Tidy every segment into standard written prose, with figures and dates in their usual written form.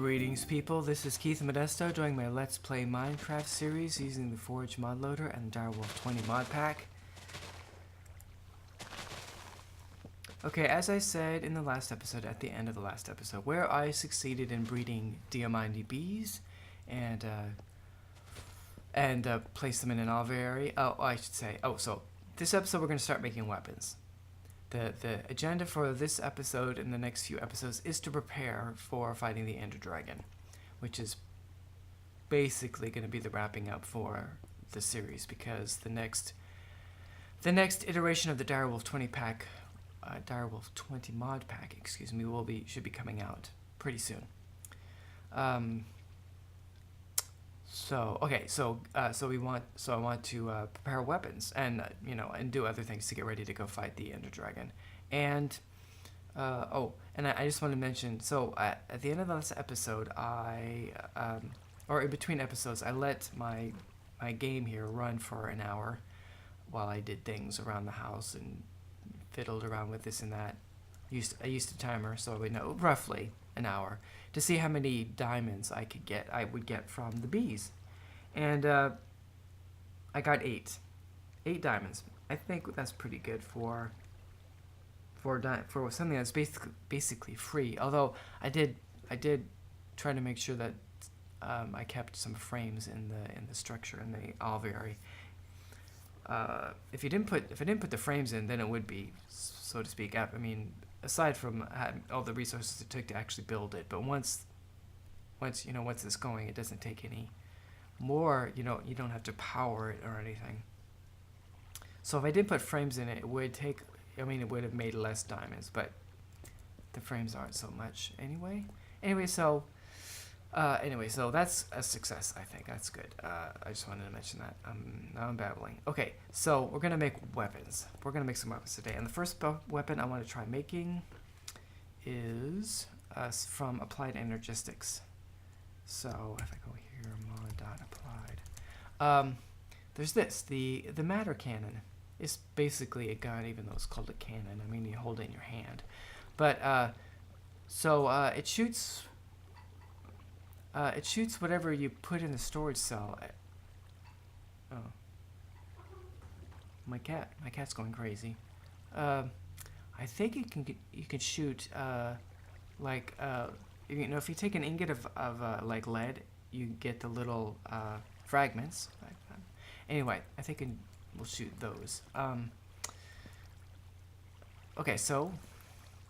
Greetings people, this is Keith Modesto doing my Let's Play Minecraft series using the Forge mod loader and Direwolf 20 mod pack. Okay, as I said in the last episode, at the end of the last episode, where I succeeded in breeding diamante bees and place them in an aviary. So this episode we're going to start making weapons. The agenda for this episode and the next few episodes is to prepare for fighting the Enderdragon, which is basically going to be the wrapping up for the series, because the next iteration of the Direwolf 20 pack, Direwolf 20 mod pack, excuse me, should be coming out pretty soon. So I want to prepare weapons and and do other things to get ready to go fight the Enderdragon. And I just want to mention, so at the end of the last episode, or in between episodes, I let my game here run for an hour while I did things around the house and fiddled around with this and that. I used a timer so I would know roughly an hour to see how many diamonds I would get from the bees, and I got 8 diamonds. I think that's pretty good for something that's basically free. Although I did try to make sure that I kept some frames in the structure in the aviary. If I didn't put the frames in, then it would be, so to speak, I mean, aside from all the resources it took to actually build it. But once it's going, it doesn't take any more. You don't have to power it or anything. So if I did put frames in it, it would have made less diamonds, but the frames aren't so much anyway. So that's a success. I think that's good. I just wanted to mention that. Now I'm babbling. Okay, so we're gonna make weapons. We're gonna make some weapons today, and the first weapon I want to try making is from Applied Energistics. So if I go here, mod.applied, there's this, the matter cannon. It's basically a gun, even though it's called a cannon. I mean, you hold it in your hand, but it shoots. It shoots whatever you put in the storage cell. Oh, my cat's going crazy. I think you can shoot if you take an ingot of like lead, you get the little fragments. Anyway, I think we'll shoot those. Okay, so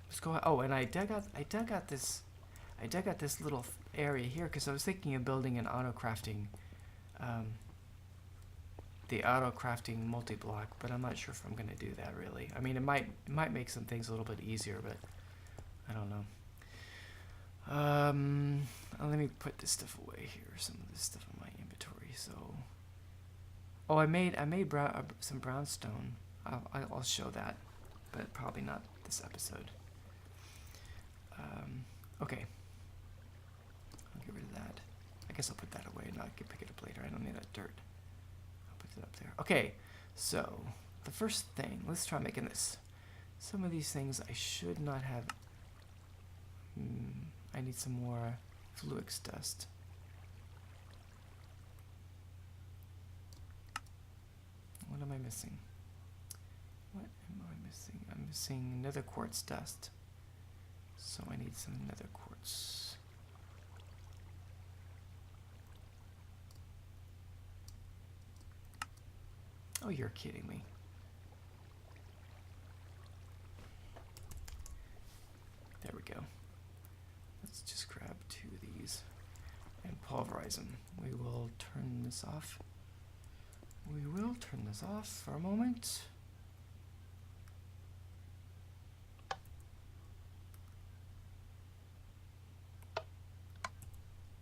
let's go. Oh, and I dug out this little area here because I was thinking of building an auto-crafting, the auto-crafting multi-block, but I'm not sure if I'm going to do that really. I mean, it might make some things a little bit easier, but I don't know. Let me put this stuff away here. Some of this stuff in my inventory. So, I made some brownstone. I'll show that, but probably not this episode. Okay. Get rid of that. I guess I'll put that away and I'll pick it up later. I don't need that dirt. I'll put it up there. Okay, so the first thing, let's try making this. Some of these things I should not have. I need some more fluix dust. What am I missing? What am I missing? I'm missing nether quartz dust. So I need some nether quartz. Oh, you're kidding me. There we go. Let's just grab 2 of these and pulverize them. We will turn this off. We will turn this off for a moment.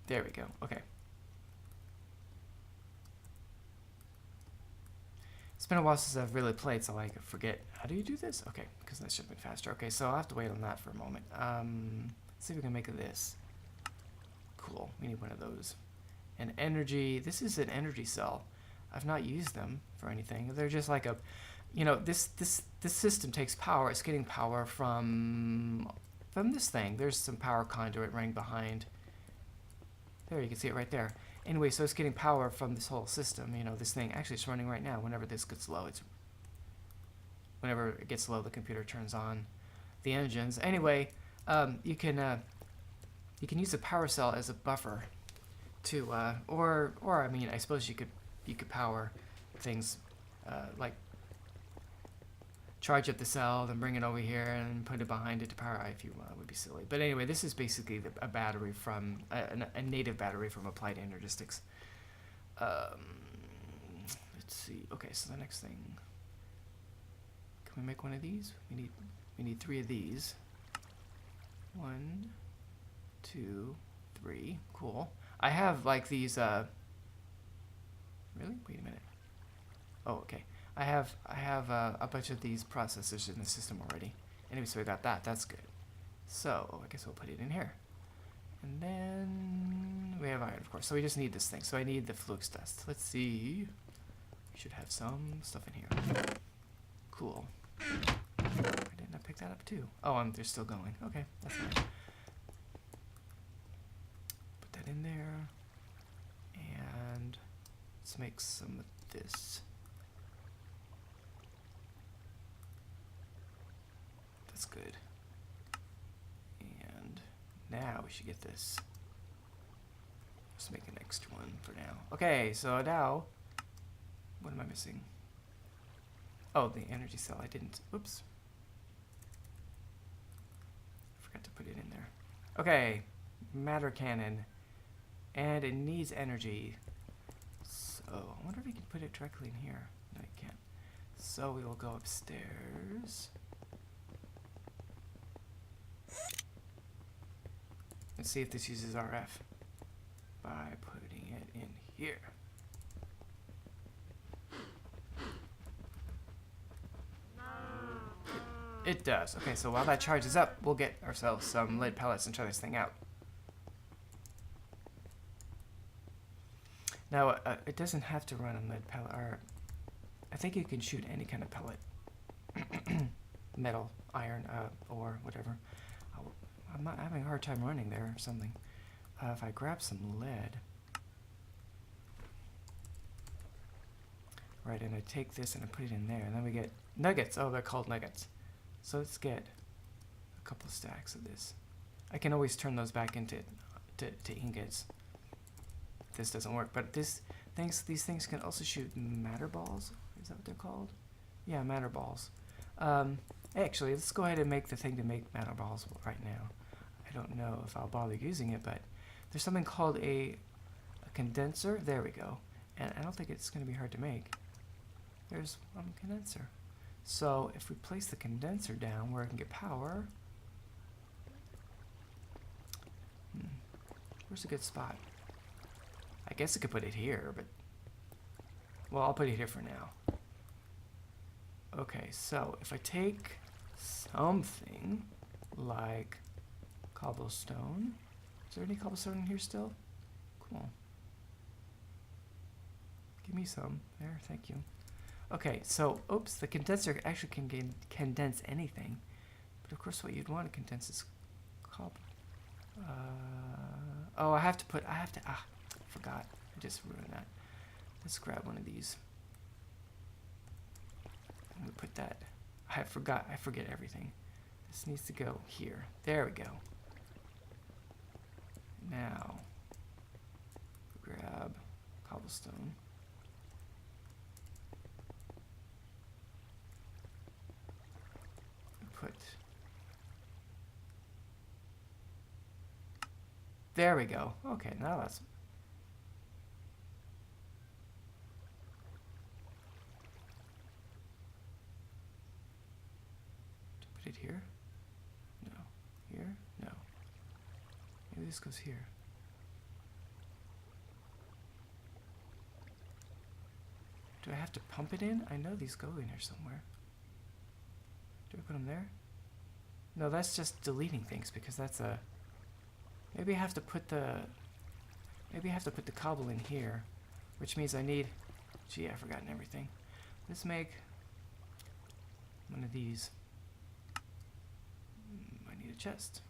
There we go. Okay. It's been a while since I've really played, so I forget. How do you do this? Okay, because that should have been faster. Okay, so I'll have to wait on that for a moment. Let's see if we can make this. Cool. We need one of those. And energy. This is an energy cell. I've not used them for anything. They're just like a, this system takes power. It's getting power from this thing. There's some power conduit running behind There, you can see it right there. Anyway, so it's getting power from this whole system. You know, this thing actually it's running right now. Whenever this gets low, whenever it gets low, the computer turns on the engines. Anyway, you can use the power cell as a buffer to, or I mean, I suppose you could power things like charge up the cell, then bring it over here and put it behind it to power I if you want. It would be silly. But anyway, this is basically a battery from a native battery from Applied Energistics. Let's see. Okay, so the next thing. Can we make one of these? We need 3 of these. 1, 2, 3. Cool. I have like these. Really? Wait a minute. Oh, okay. I have a bunch of these processors in the system already. Anyway, so we got that. That's good. So I guess we'll put it in here. And then we have iron, of course. So we just need this thing. So I need the flux dust. Let's see. We should have some stuff in here. Cool. Why didn't I pick that up too? Oh, they're still going. Okay, that's nice. Put that in there. And let's make some of this. That's good. And now we should get this. Let's make an extra one for now. Okay, so now, what am I missing? Oh, the energy cell. I didn't. Oops. I forgot to put it in there. Okay, matter cannon. And it needs energy. So, I wonder if we can put it directly in here. No, you can't. So, we will go upstairs. Let's see if this uses RF by putting it in here. It does. Okay, so while that charges up, we'll get ourselves some lead pellets and try this thing out. Now, it doesn't have to run on lead pellet, or I think you can shoot any kind of pellet. Metal, iron, or whatever. I'm not having a hard time running there or something. If I grab some lead. Right, and I take this and I put it in there, and then we get nuggets. Oh, they're called nuggets. So let's get a couple of stacks of this. I can always turn those back into to ingots if this doesn't work. But these things can also shoot matter balls. Is that what they're called? Yeah, matter balls. Actually, let's go ahead and make the thing to make matter balls right now. I don't know if I'll bother using it, but there's something called a condenser. There we go. And I don't think it's going to be hard to make. There's one condenser. So if we place the condenser down where I can get power, where's a good spot? I guess I could put it here, but well, I'll put it here for now. Okay, so if I take something like cobblestone, is there any cobblestone in here still? Cool. Give me some. There, thank you. Okay, so, oops, the condenser actually can condense anything. But of course what you'd want to condense is cobble. Oh, I forgot. I just ruined that. Let's grab one of these. I'm gonna put that. I forget everything. This needs to go here. There we go. Now, grab cobblestone. There we go. Okay, now that's... Put it here? No. Here? No. Maybe this goes here. Do I have to pump it in? I know these go in here somewhere. Do I put them there? No, that's just deleting things because that's a... Maybe I have to put the cobble in here, which means I need... Gee, I've forgotten everything. Let's make one of these. I need a chest.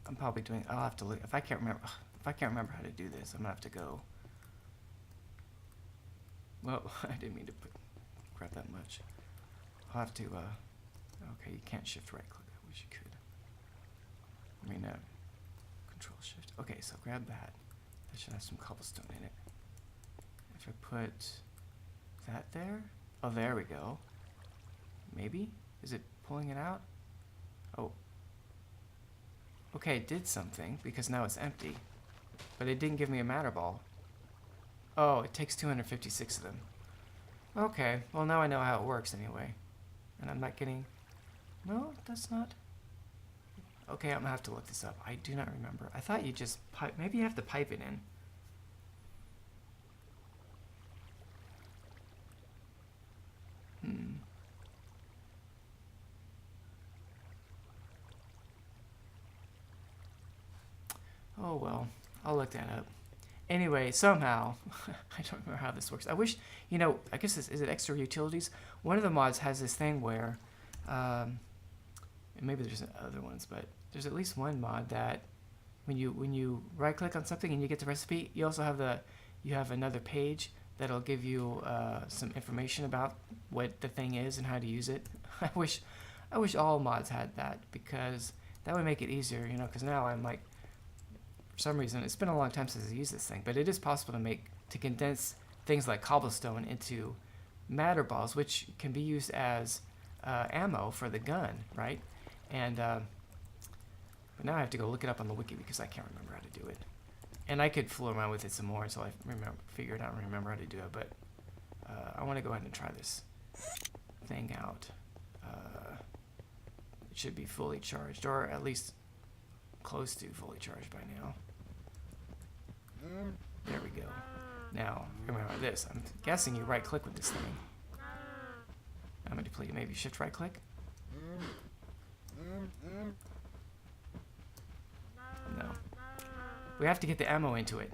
I'm probably doing. I'll have to look if I can't remember. If I can't remember how to do this, I'm gonna have to go. Well, I didn't mean to grab that much. I'll have to. Okay, you can't shift right click. I wish you could. I mean, control shift. Okay, so grab that. That should have some cobblestone in it. If I put that there. Oh, there we go. Maybe? Is it pulling it out? Oh. Okay, it did something because now it's empty. But it didn't give me a matter ball. Oh, it takes 256 of them. Okay, well now I know how it works anyway. And I'm not getting... No, that's not... Okay, I'm gonna have to look this up. I do not remember. I thought you just pipe... Maybe you have to pipe it in. Oh well, I'll look that up. Anyway, somehow, I don't remember how this works. I wish, you know, I guess this, is it extra utilities? One of the mods has this thing where, and maybe there's other ones, but there's at least one mod that when you right click on something and you get the recipe, you also have another page that'll give you some information about what the thing is and how to use it. I wish all mods had that because that would make it easier, you know, because now I'm like, for some reason, it's been a long time since I used this thing, but it is possible to condense things like cobblestone into matter balls, which can be used as ammo for the gun, right? And but now I have to go look it up on the wiki because I can't remember how to do it. And I could fool around with it some more until I figure it out and remember how to do it. But I want to go ahead and try this thing out. It should be fully charged, or at least close to fully charged by now. There we go. Now, remember this. I'm guessing you right click with this thing. I'm going to play maybe shift right click. No. We have to get the ammo into it.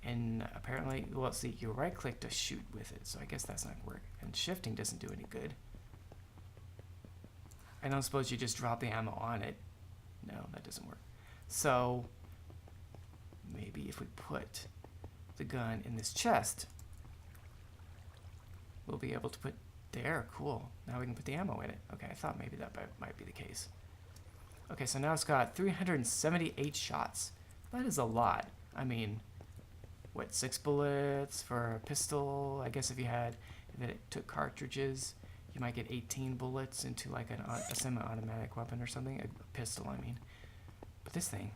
And apparently, well, see, you right click to shoot with it, so I guess that's not work. And shifting doesn't do any good. I don't suppose you just drop the ammo on it. No, that doesn't work. So maybe if we put the gun in this chest, we'll be able to put there. Cool. Now we can put the ammo in it. Okay, I thought maybe that might be the case. Okay, so now it's got 378 shots. That is a lot. I mean, what, 6 bullets for a pistol? I guess if it took cartridges, you might get 18 bullets into like a semi-automatic weapon or something. A pistol, I mean. But this thing,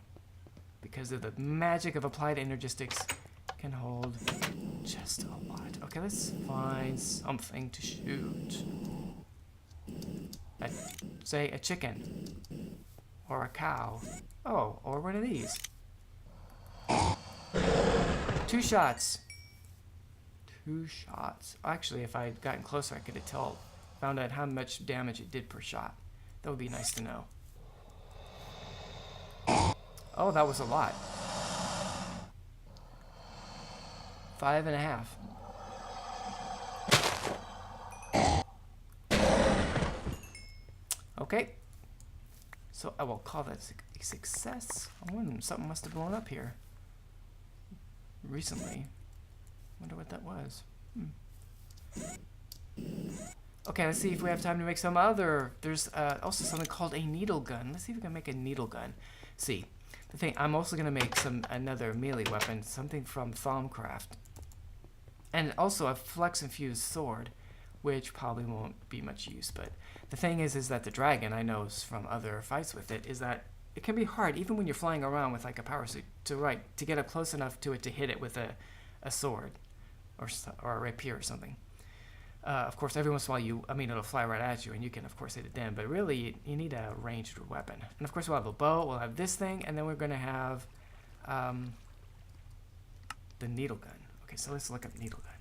because of the magic of applied energistics, can hold just a lot. Okay, let's find something to shoot. Say a chicken. Or a cow. Oh, or one of these. 2 shots. 2 shots. Actually, if I had gotten closer, I could have found out how much damage it did per shot. That would be nice to know. Oh, that was a lot. 5.5. Okay. So I will call that a success. Something must have blown up here recently. Wonder what that was. Okay, let's see if we have time to make some other. There's also something called a needle gun. Let's see if we can make a needle gun. See, the thing, I'm also gonna make another melee weapon, something from Thaumcraft, and also a flex infused sword, which probably won't be much use. But the thing is that the dragon, I know from other fights with it, is that it can be hard, even when you're flying around with like a power suit, to get up close enough to it to hit it with a sword or a rapier or something. Of course, every once in a while it'll fly right at you, and you can, of course, hit it then. But really, you need a ranged weapon. And of course, we'll have a bow, we'll have this thing, and then we're going to have the needle gun. Okay, so let's look up needle gun.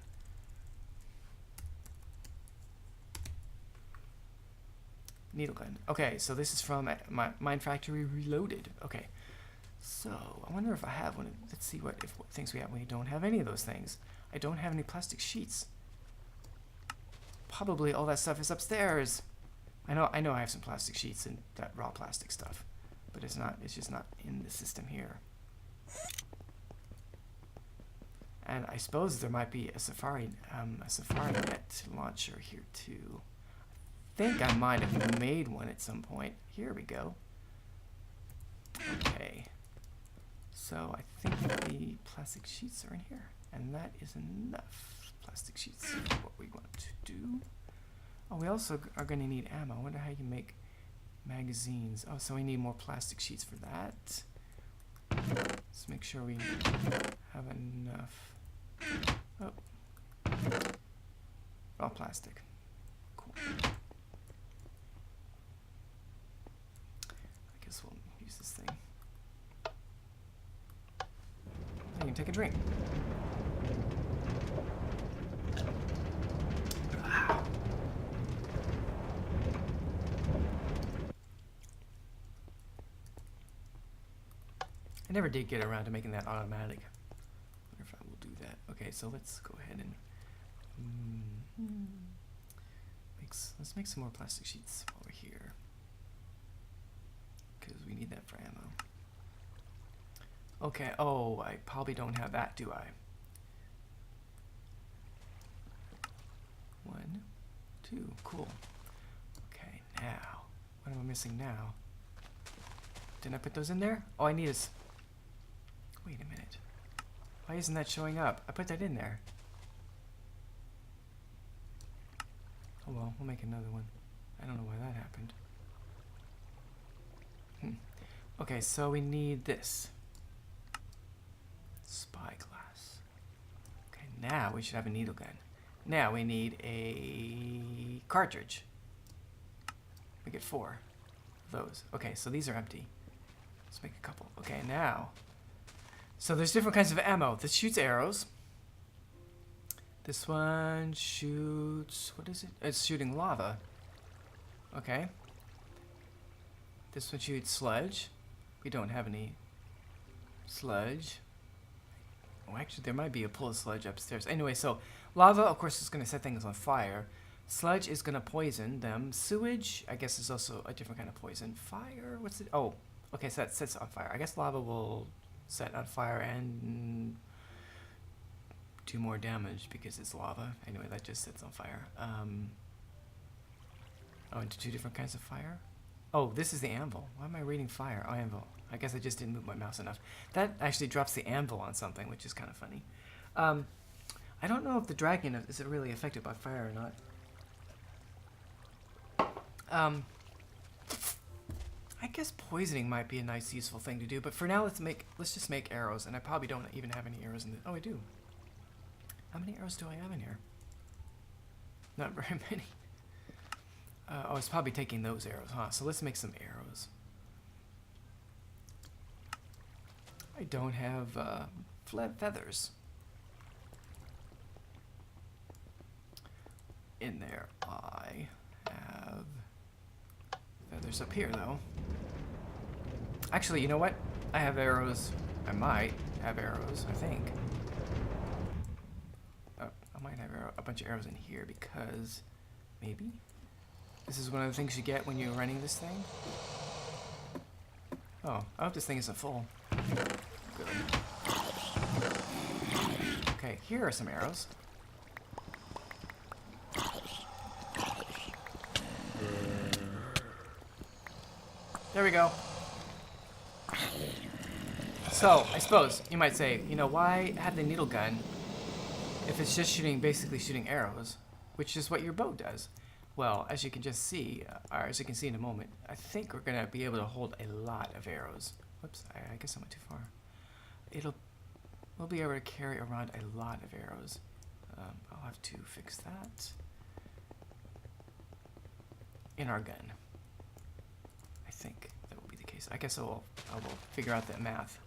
Needle gun. Okay, so this is from my Mine Factory Reloaded. Okay, so I wonder if I have one. Let's see what things we have. We don't have any of those things. I don't have any plastic sheets. Probably all that stuff is upstairs. I know I have some plastic sheets and that raw plastic stuff, but it's just not in the system here. And I suppose there might be a Safari Net launcher here too. I think I might have made one at some point. Here we go. Okay. So I think the plastic sheets are in here, and that is enough plastic sheets for what we want to do. Oh, we also are going to need ammo. I wonder how you make magazines. Oh, so we need more plastic sheets for that. Let's make sure we have enough. Oh. Raw plastic. Cool. I guess we'll use this thing. I can take a drink. I never did get around to making that automatic. I wonder if I will do that. Okay, so let's go ahead and let's make some more plastic sheets while we're here, because we need that for ammo. Okay, oh, I probably don't have that, do I? 1, 2, cool. Okay, now, what am I missing now? Didn't I put those in there? All I need is... Wait a minute. Why isn't that showing up? I put that in there. Oh well, we'll make another one. I don't know why that happened. Okay, so we need this. Spyglass. Okay, now we should have a needle gun. Now we need a cartridge. We get 4 of those. Okay, so these are empty. Let's make a couple. Okay, now. So there's different kinds of ammo. This shoots arrows. This one shoots... What is it? It's shooting lava. Okay. This one shoots sludge. We don't have any sludge. Oh, actually, there might be a pool of sludge upstairs. Anyway, so lava, of course, is going to set things on fire. Sludge is going to poison them. Sewage, I guess, is also a different kind of poison. Fire, what's it? Oh, okay, so that sets on fire. I guess lava will set on fire and do more damage because it's lava. Anyway, that just sets on fire. Oh, into 2 different kinds of fire? Oh, this is the anvil. Why am I reading fire? Oh, anvil. I guess I just didn't move my mouse enough. That actually drops the anvil on something, which is kind of funny. I don't know if the dragon is really affected by fire or not. I guess poisoning might be a nice, useful thing to do, but for now, let's just make arrows, and I probably don't even have any arrows in the... Oh, I do. How many arrows do I have in here? Not very many. Oh, it's probably taking those arrows, huh? So let's make some arrows. I don't have feathers. In there, I have feathers up here, though. Actually, you know what? I have arrows. I might have arrows, I think. Oh, I might have a bunch of arrows in here because maybe this is one of the things you get when you're running this thing. Oh, I hope this thing isn't full. Good. Okay, here are some arrows. There we go. So, I suppose you might say, you know, why have the needle gun if it's just basically shooting arrows, which is what your bow does? Well, as you can just see, or as you can see in a moment, I think we're gonna be able to hold a lot of arrows. Whoops, I guess I went too far. We'll be able to carry around a lot of arrows. I'll have to fix that in our gun. I think that will be the case. I guess I will figure out that math.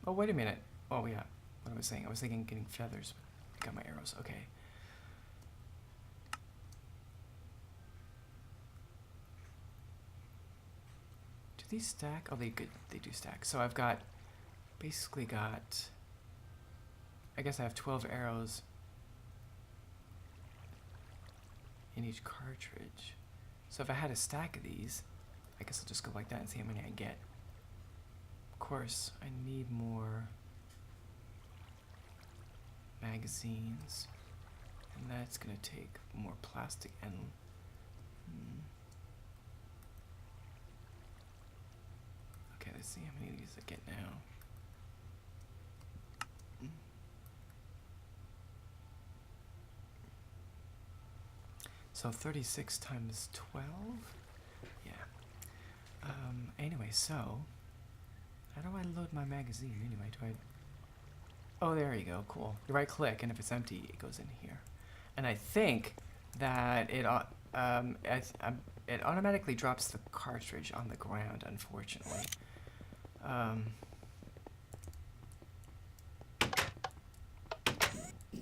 Oh, wait a minute. Oh, yeah. What was I saying? I was thinking getting feathers. I got my arrows. Okay. Do these stack? Oh, they do stack. So I've basically got, I guess I have 12 arrows in each cartridge. So if I had a stack of these, I guess I'll just go like that and see how many I get. Of course, I need more magazines, and that's gonna take more plastic and okay, let's see how many of these I get now. So 36 times 12? Yeah. Anyway, so how do I load my magazine anyway? Do I... Oh, there you go. Cool. You right click, and if it's empty, it goes in here. And I think that it automatically drops the cartridge on the ground, unfortunately.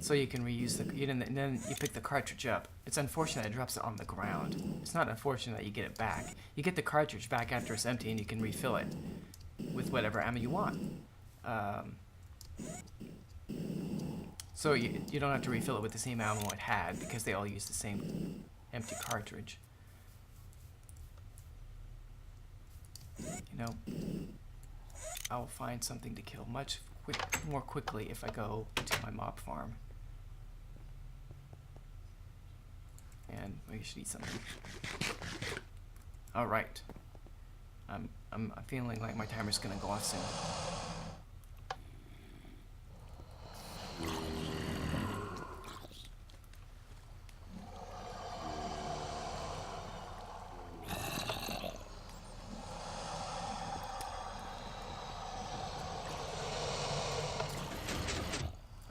So you can reuse and then you pick the cartridge up. It's unfortunate it drops it on the ground. It's not unfortunate that you get it back. You get the cartridge back after it's empty, and you can refill it with whatever ammo you want. So you don't have to refill it with the same ammo it had, because they all use the same empty cartridge. You know, I'll find something to kill much more quickly if I go to my mob farm. And maybe I should eat something. All right. I'm feeling like my timer's gonna go off soon.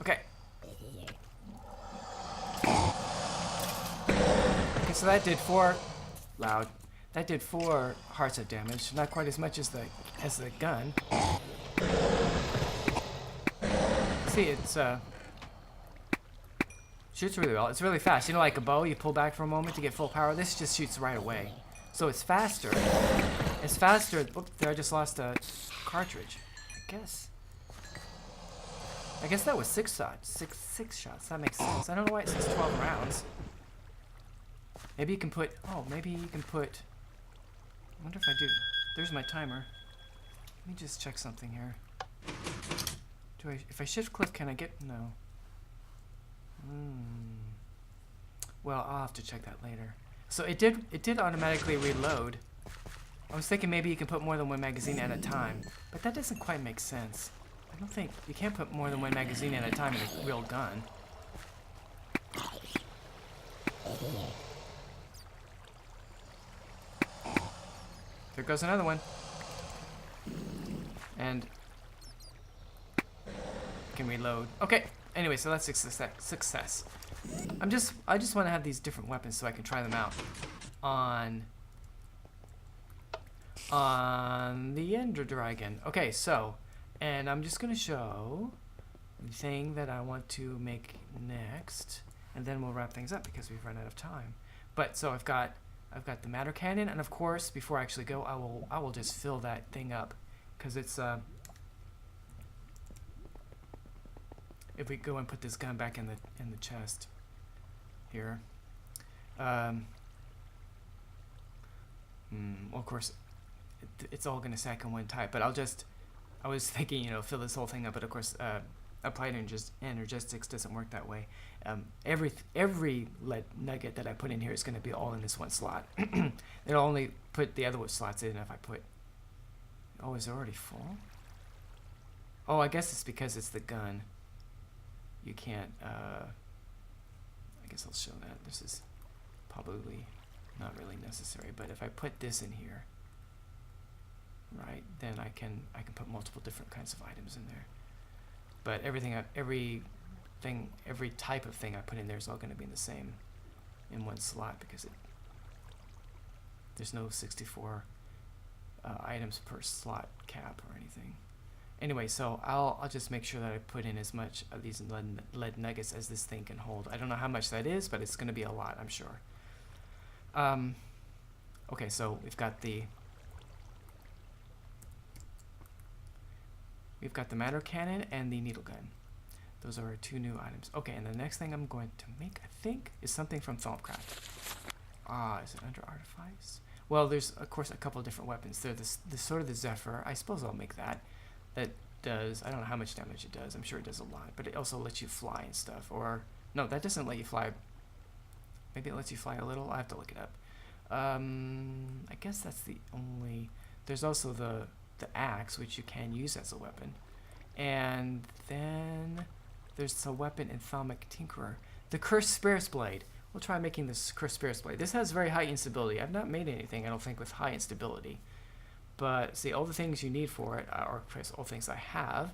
Okay. Okay, so that did 4 loud. That did 4 hearts of damage, not quite as much as the gun. See, it's shoots really well. It's really fast. You know, like a bow, you pull back for a moment to get full power. This just shoots right away. So it's faster. It's faster. Oops, there, I just lost a cartridge. I guess that was 6 shots. Six shots. That makes sense. I don't know why it says 12 rounds. Maybe you can put. Oh, maybe you can put. I wonder if I do. There's my timer. Let me just check something here. If I shift click, can I get? No. Well, I'll have to check that later. So it did automatically reload. I was thinking maybe you can put more than 1 magazine at a time, but that doesn't quite make sense. I don't think you can't put more than 1 magazine at a time in a real gun. There goes another one. And can reload. Okay. Anyway, so that's success. I just want to have these different weapons so I can try them out on the Enderdragon. Okay, so, and I'm just gonna show the thing that I want to make next, and then we'll wrap things up because we've run out of time. But so I've got the matter cannon, and of course, before I actually go, I will just fill that thing up, because it's if we go and put this gun back in the chest here, well, of course, it's all gonna stack in one type. But I was thinking, you know, fill this whole thing up, but of course, applied energetics doesn't work that way. Every lead nugget that I put in here is going to be all in this one slot. It'll only put the other slots in if I put. Oh, is it already full? Oh, I guess it's because it's the gun. You can't. I guess I'll show that. This is probably not really necessary, but if I put this in here, right, then I can put multiple different kinds of items in there. But every type of thing I put in there is all going to be in the same, in one slot, because there's no 64 items per slot cap or anything. Anyway, so I'll just make sure that I put in as much of these lead nuggets as this thing can hold. I don't know how much that is, but it's going to be a lot, I'm sure. Okay, so we've got the matter cannon and the needle gun. Those are our 2 new items. Okay, and the next thing I'm going to make, I think, is something from Thaumcraft. Is it under Artifice? Well, there's, of course, a couple of different weapons. There's the Sword of the Zephyr. I suppose I'll make that. That does, I don't know how much damage it does. I'm sure it does a lot. But it also lets you fly and stuff. Or, no, that doesn't let you fly. Maybe it lets you fly a little. I have to look it up. I guess that's the only... There's also the axe, which you can use as a weapon. And then there's a weapon in Thaumic Tinkerer. The Cursed Spirit's Blade. We'll try making this Cursed Spirit's Blade. This has very high instability. I've not made anything, I don't think, with high instability. But, see, all the things you need for it, or all the things I have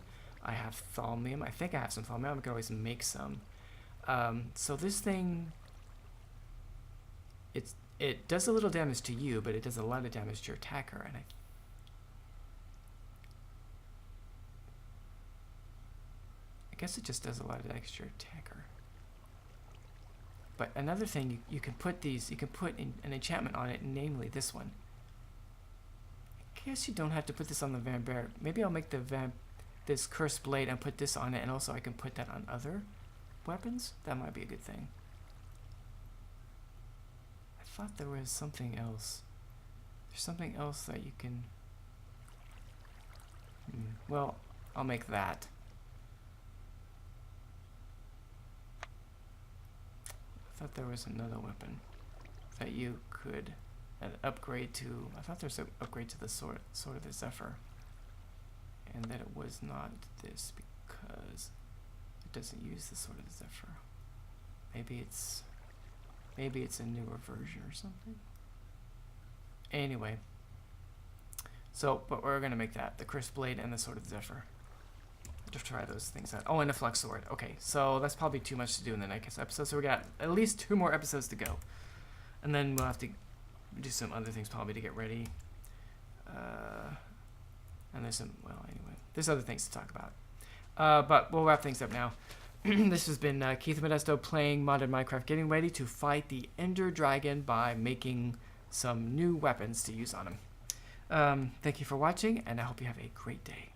thaumium. I think I have some thaumium. I can always make some. So this thing, it does a little damage to you, but it does a lot of damage to your attacker. And I guess it just does a lot of damage to your attacker. But another thing, you can put an enchantment on it, namely this one. I guess you don't have to put this on the Vampire. Maybe I'll make this Cursed Blade and put this on it, and also I can put that on other weapons. That might be a good thing. I thought there was something else. There's something else that you can... Well, I'll make that. I thought there was another weapon that you could upgrade to. I thought there's an upgrade to the sword of the Zephyr, and that it was not this because it doesn't use the sword of the Zephyr. Maybe it's a newer version or something. Anyway, so but we're gonna make that the Cursed Blade and the sword of the Zephyr. To try those things out. Oh, and a Flux Sword. Okay, so that's probably too much to do in the next episode. So we got at least 2 more episodes to go, and then we'll have to do some other things probably to get ready. And there's some. Well, anyway, there's other things to talk about. But we'll wrap things up now. This has been Keith Modesto playing modded Minecraft, getting ready to fight the Enderdragon by making some new weapons to use on him. Thank you for watching, and I hope you have a great day.